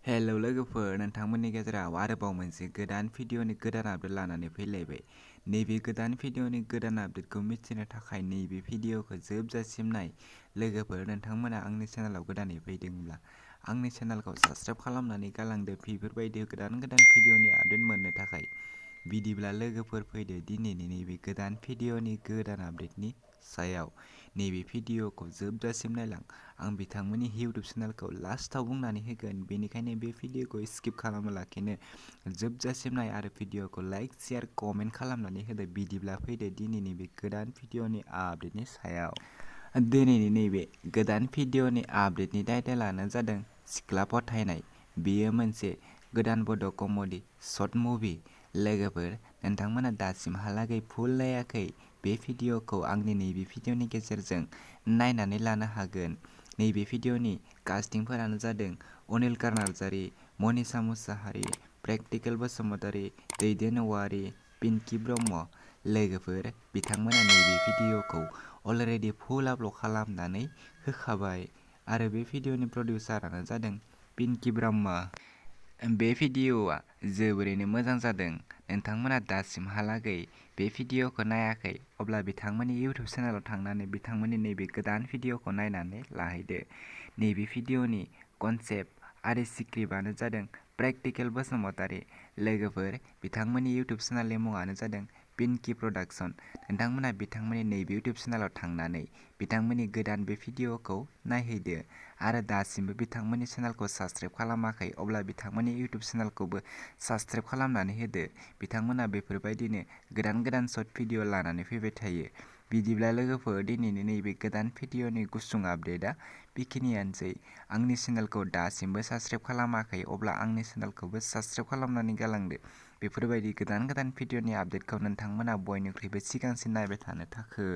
Hello लोगोफोर, नोंथांमोननि गेजेराव आरोबाव मोनसे गोदान भिडिअनि गोदान आपडेट लानानै फैलायबाय। नैबे गोदान भिडिअनि गोदान आपडेटखौ मिथिनो थाखाय नैबे भिडिअखौ जोबजासिम नाय। लोगोफोर, नोंथांमोना आंनि चेनेलाव गोदानै फैदोंब्ला आंनि चेनेलखौ साबस्क्राइब खालामनानै गालांदो बेफोरबायदि गोदान भिडिअनि आपडेट मोननो थाखाय। बिदिब्ला लोगोफोर, फैदो दिनैनि नैबे गोदान भिडिअनि गोदान आपडेटनि सायाव। नैबे भिडिअखौ जोबजासिम नायलां। आं बिथांमोननि इउटुब चेनेलखौ लास्टाव बुंनानै होगोन, बेनिखायनो बे भिडिअखौ स्किप खालामालाखिनो जोबजासिम नाय आरो भिडिअखौ लाइक, शेयार, कमेन्ट खालामनानै होदो। बिदिब्ला फैदो दिनैनि बे गोदान भिडिअनि आपडेटनि सायाव। दिनैनि नैबे गोदान भिडिअनि आपडेटनि टाइटेलानो जादों सिख्ला फोथायनाय। बेयो मोनसे गोदान बड' कमेडि शर्ट मुभि। लोगोफोर, नोंथांमोना दासिमहालागै फुल नायाखै, बे भिडिअखौ आंनि नैबे भिडिअनि गेजेरजों नायनानै लानो हागोन। नैबे भिडिअनि कास्टिंफोरानो जादों अनिल नार्जारि, मनिसा मुसाहारि, प्रेक्टिकेल बसुमतारि, दैदेन औवारि, पिंकी ब्रह्म। लोगोफोर, बिथांमोना नैबे भिडिअखौ अलरेडि फुल आपल'ड खालामनानै होखाबाय आरो बे भिडिअनि प्रडिउसारानो जादों पिंकी ब्रह्म। बे भिडिअआ जोबोरैनो मोजां जादों। नोंथांमोना दासिमहालागै बे भिडिअखौ नायाखै, अब्ला बिथांमोननि इउटुब चेनेलाव थांनानै बिथांमोननि नैबे गोदान भिडिअखौ नायनानै लाहैदो। नैबे भिडिअनि कनसेप्ट आरो स्क्रिप्टआनो जादों प्रेक्टिकेल बसुमतारि। लोगोफोर, बिथांमोननि इउटुब चेनेलनि मुङानो जादों पिंकी प्रडाक्शन। नोंथांमोना बिथांमोननि नैबे इउटुब चेनेलाव थांनानै बिथांमोननि गोदान बे भिडिअखौ नायहैदो आरो दासिमबो बिथांमोननि चेनेलखौ साबस्क्राइब खालामाखै, अब्ला बिथांमोननि इउटुब चेनेलखौबो साबस्क्राइब खालामनानै होदो। बिथांमोना बेफोरबायदिनो गोदान शर्ट भिडिअ लानानै फैबाय थायो। बिदिब्ला लोगोफोर, दिनैनि नैबे गोदान भिडिअनि गुसुं आपडेटआ बेखिनियानोसै। आंनि चेनेलखौ दासिमबो साबस्क्राइब खालामाखै, अब्ला आंनि चेनेलखौबो साबस्क्राइब खालामनानै गालांदो। बेफोरबायदि गोदान भिडिअनि आपडेटखौ नोंथांमोना बयनिख्रुइबो सिगांसिन नायबाय थानो थाखै।